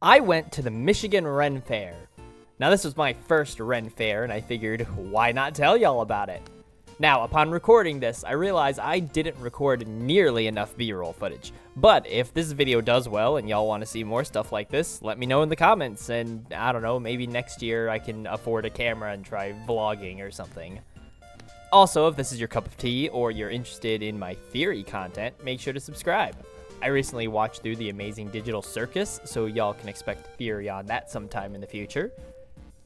I went to the Michigan Ren Faire. Now this was my first Ren Faire, and I figured, why not tell y'all about it? Now, upon recording this, I realized I didn't record nearly enough B-roll footage. But if this video does well and y'all want to see more stuff like this, let me know in the comments, and I don't know, maybe next year I can afford a camera and try vlogging or something. Also, if this is your cup of tea or you're interested in my theory content, make sure to subscribe. I recently watched through The Amazing Digital Circus, so y'all can expect theory on that sometime in the future.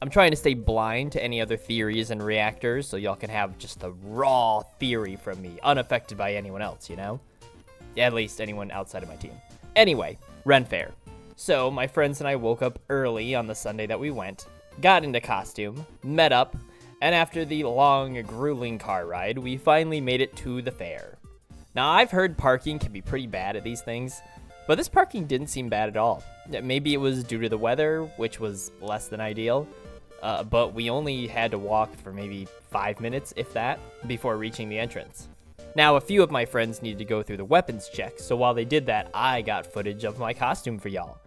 I'm trying to stay blind to any other theories and reactors, so y'all can have just the raw theory from me, unaffected by anyone else, you know? At least anyone outside of my team. Anyway, Rend Faire. So, my friends and I woke up early on the Sunday that we went, got into costume, met up, and after the long, grueling car ride, we finally made it to the fair. Now, I've heard parking can be pretty bad at these things, but this parking didn't seem bad at all. Maybe it was due to the weather, which was less than ideal, but we only had to walk for maybe 5 minutes, if that, before reaching the entrance. Now, a few of my friends needed to go through the weapons check, so while they did that, I got footage of my costume for y'all.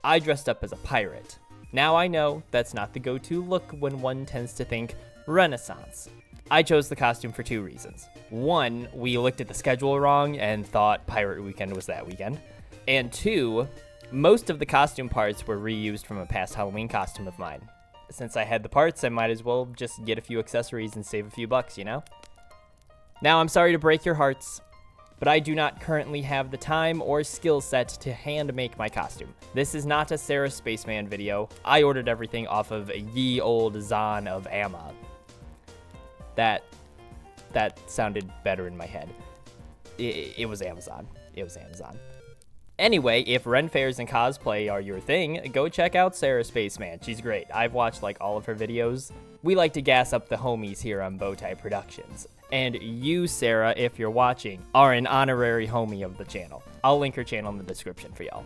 I dressed up as a pirate. Now I know that's not the go-to look when one tends to think Renaissance. I chose the costume for 2 reasons. One, we looked at the schedule wrong and thought Pirate Weekend was that weekend. And 2, most of the costume parts were reused from a past Halloween costume of mine. Since I had the parts, I might as well just get a few accessories and save a few bucks, you know? Now, I'm sorry to break your hearts, but I do not currently have the time or skill set to hand make my costume. This is not a Sarah Spaceman video. I ordered everything off of ye old Zon of Amma. That sounded better in my head. It was Amazon. It was Amazon. Anyway, if Rend Fairs and cosplay are your thing, go check out Sarah Spaceman. She's great. I've watched like all of her videos. We like to gas up the homies here on Bowtie Productions. And you, Sarah, if you're watching, are an honorary homie of the channel. I'll link her channel in the description for y'all.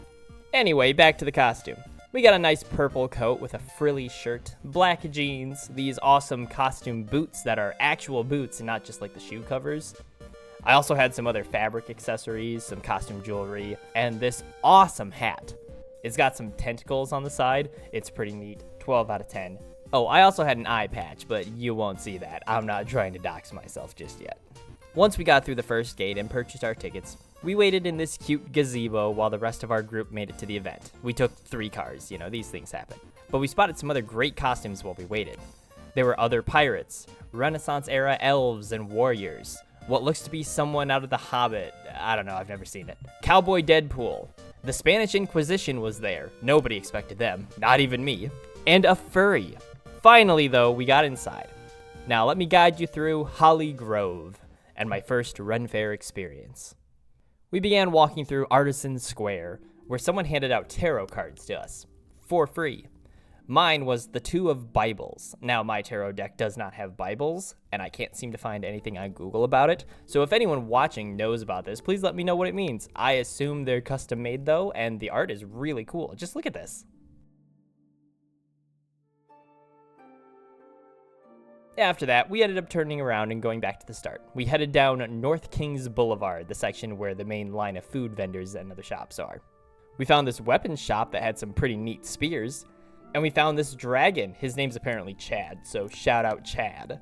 Anyway, back to the costume. We got a nice purple coat with a frilly shirt, black jeans, these awesome costume boots that are actual boots and not just like the shoe covers. I also had some other fabric accessories, some costume jewelry, and this awesome hat. It's got some tentacles on the side. It's pretty neat. 12 out of 10. Oh, I also had an eye patch, but you won't see that. I'm not trying to dox myself just yet. Once we got through the first gate and purchased our tickets, we waited in this cute gazebo while the rest of our group made it to the event. We took 3 cars, you know, these things happen. But we spotted some other great costumes while we waited. There were other pirates, Renaissance-era elves and warriors, what looks to be someone out of The Hobbit. I don't know, I've never seen it. Cowboy Deadpool. The Spanish Inquisition was there. Nobody expected them, not even me. And a furry. Finally, though, we got inside. Now, let me guide you through Holly Grove and my first Rend Faire experience. We began walking through Artisan Square, where someone handed out tarot cards to us, for free. Mine was the 2 of Bibles. Now, my tarot deck does not have Bibles, and I can't seem to find anything on Google about it, so if anyone watching knows about this, please let me know what it means. I assume they're custom made, though, and the art is really cool. Just look at this. After that, we ended up turning around and going back to the start. We headed down North Kings Boulevard, the section where the main line of food vendors and other shops are. We found this weapons shop that had some pretty neat spears, and we found this dragon. His name's apparently Chad, so shout out Chad.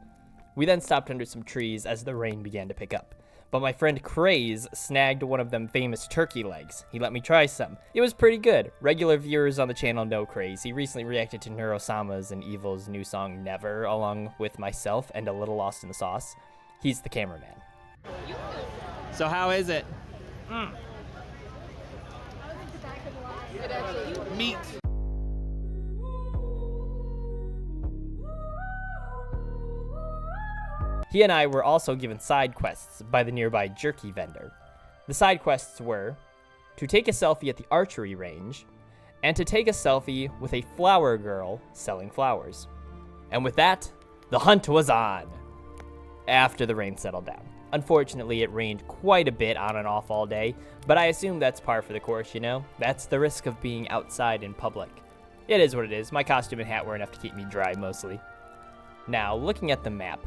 We then stopped under some trees as the rain began to pick up. But my friend Craze snagged one of them famous turkey legs. He let me try some. It was pretty good. Regular viewers on the channel know Craze. He recently reacted to Neurosama's and Evil's new song Never, along with myself and a little lost in the sauce. He's the cameraman. So how is it? Meat. He and I were also given side quests by the nearby jerky vendor. The side quests were to take a selfie at the archery range and to take a selfie with a flower girl selling flowers. And with that, the hunt was on after the rain settled down. Unfortunately, it rained quite a bit on and off all day, but I assume that's par for the course, you know? That's the risk of being outside in public. It is what it is. My costume and hat were enough to keep me dry mostly. Now, looking at the map,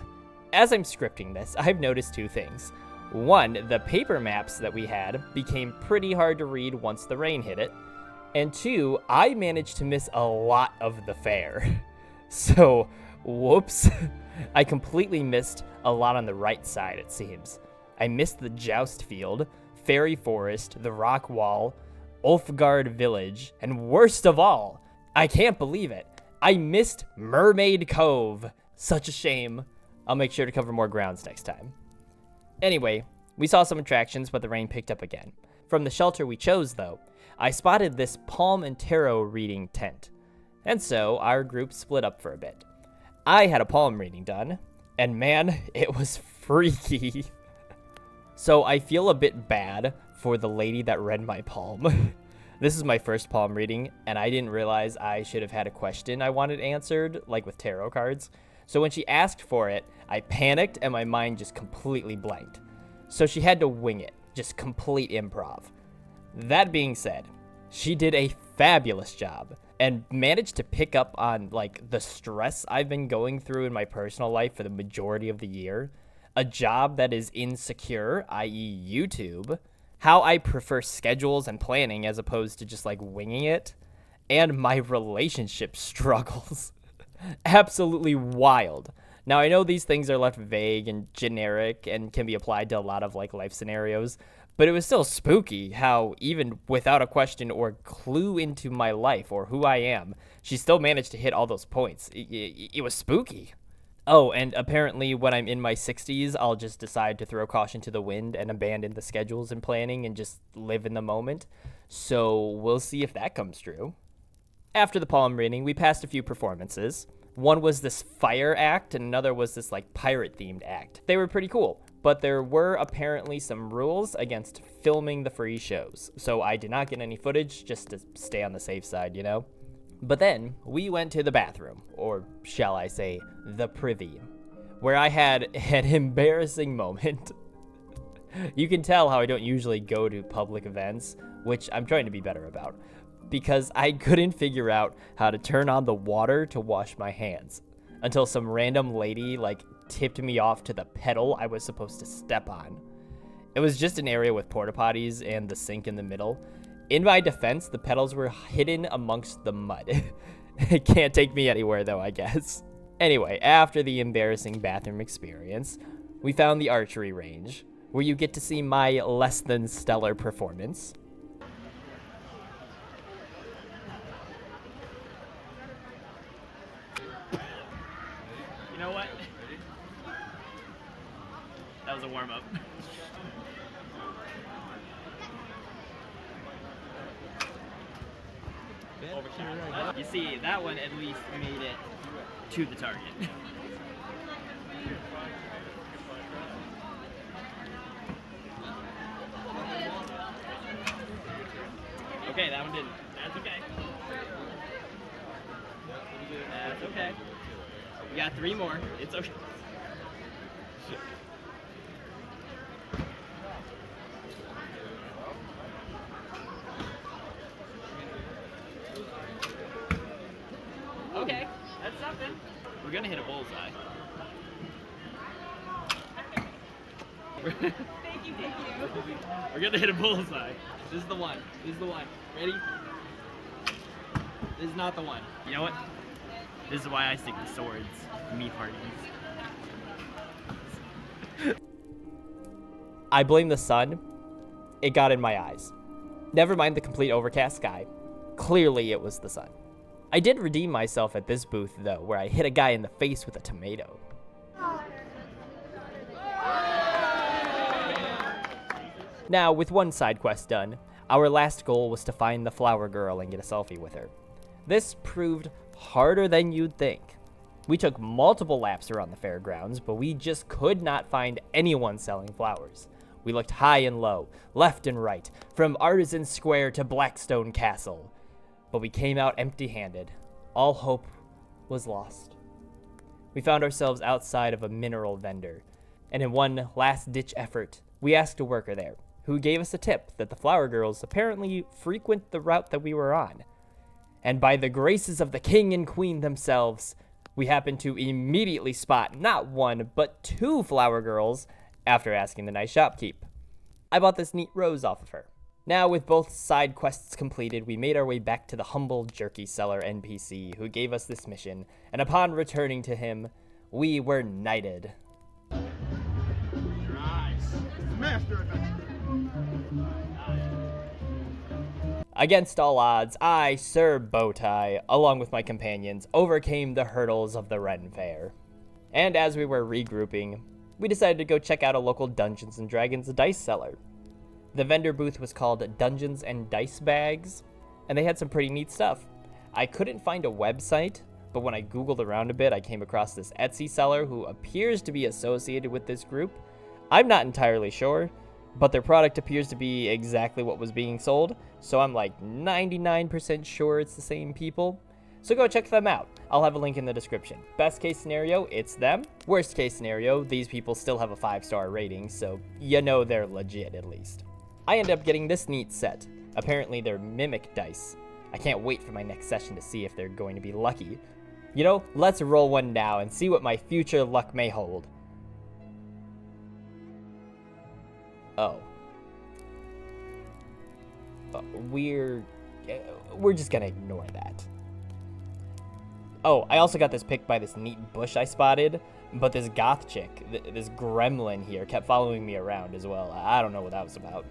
as I'm scripting this, I've noticed 2 things. One, the paper maps that we had became pretty hard to read once the rain hit it. And 2, I managed to miss a lot of the fair. So, whoops. I completely missed a lot on the right side, it seems. I missed the joust field, fairy forest, the rock wall, Ulfgard village, and worst of all, I can't believe it, I missed Mermaid Cove. Such a shame. I'll make sure to cover more grounds next time. Anyway, we saw some attractions, but the rain picked up again. From the shelter we chose, though, I spotted this palm and tarot reading tent. And so, our group split up for a bit. I had a palm reading done, and man, it was freaky. So I feel a bit bad for the lady that read my palm. This is my first palm reading, and I didn't realize I should have had a question I wanted answered, like with tarot cards. So when she asked for it, I panicked and my mind just completely blanked. So she had to wing it, just complete improv. That being said, she did a fabulous job and managed to pick up on like the stress I've been going through in my personal life for the majority of the year, a job that is insecure, i.e. YouTube, how I prefer schedules and planning as opposed to just like winging it, and my relationship struggles. Absolutely wild. Now, I know these things are left vague and generic and can be applied to a lot of like life scenarios, but it was still spooky how even without a question or clue into my life or who I am, she still managed to hit all those points. It was spooky. Oh, and apparently when I'm in my 60s, I'll just decide to throw caution to the wind and abandon the schedules and planning and just live in the moment. So we'll see if that comes true. After the palm reading, we passed a few performances. One was this fire act and another was this like pirate themed act. They were pretty cool, but there were apparently some rules against filming the free shows. So I did not get any footage just to stay on the safe side, you know? But then we went to the bathroom, or shall I say, the privy, where I had an embarrassing moment. You can tell how I don't usually go to public events, which I'm trying to be better about, because I couldn't figure out how to turn on the water to wash my hands until some random lady like tipped me off to the pedal I was supposed to step on. It was just an area with porta potties and the sink in the middle. In my defense, the pedals were hidden amongst the mud. It can't take me anywhere though, I guess. Anyway, after the embarrassing bathroom experience, we found the archery range, where you get to see my less than stellar performance. You know what? That was a warm-up. Overshot. You see, that one at least made it to the target. Okay, that one didn't. That's okay. That's okay. We got 3 more. It's okay. Okay, that's something. We're gonna hit a bullseye. Thank you. We're gonna hit a bullseye. This is the one. This is the one. Ready? This is not the one. You know what? This is why I stick to swords. Meat parties. I blame the sun. It got in my eyes. Never mind the complete overcast sky. Clearly it was the sun. I did redeem myself at this booth though, where I hit a guy in the face with a tomato. Now, with one side quest done, our last goal was to find the flower girl and get a selfie with her. This proved harder than you'd think. We took multiple laps around the fairgrounds, but we just could not find anyone selling flowers. We looked high and low, left and right, from Artisan Square to Blackstone Castle. But we came out empty-handed. All hope was lost. We found ourselves outside of a mineral vendor, and in one last-ditch effort, we asked a worker there, who gave us a tip that the flower girls apparently frequent the route that we were on. And by the graces of the king and queen themselves, we happened to immediately spot not 1, but 2 flower girls after asking the nice shopkeep. I bought this neat rose off of her. Now, with both side quests completed, we made our way back to the humble jerky seller NPC who gave us this mission, and upon returning to him, we were knighted. Master adventure. Against all odds, I, Sir Bowtie, along with my companions, overcame the hurdles of the Ren Faire. And as we were regrouping, we decided to go check out a local Dungeons & Dragons dice seller. The vendor booth was called Dungeons and Dice Bags, and they had some pretty neat stuff. I couldn't find a website, but when I googled around a bit, I came across this Etsy seller who appears to be associated with this group. I'm not entirely sure, but their product appears to be exactly what was being sold, so I'm like 99% sure it's the same people. So go check them out. I'll have a link in the description. Best case scenario, it's them. Worst case scenario, these people still have a 5-star rating, so you know they're legit at least. I end up getting this neat set. Apparently they're mimic dice. I can't wait for my next session to see if they're going to be lucky. You know, let's roll one now and see what my future luck may hold. Oh. We're just gonna ignore that. Oh, I also got this pick by this neat bush I spotted, but this goth chick, this gremlin here, kept following me around as well. I don't know what that was about.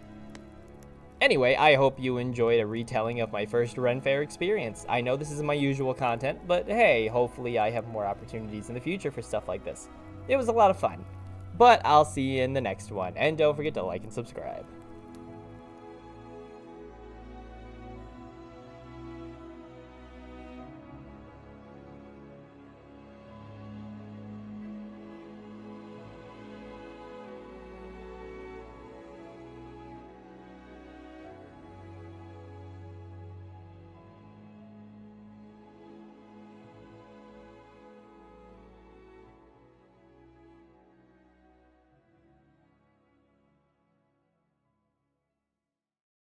Anyway, I hope you enjoyed a retelling of my first Ren Faire experience. I know this isn't my usual content, but hey, hopefully I have more opportunities in the future for stuff like this. It was a lot of fun. But I'll see you in the next one, and don't forget to like and subscribe.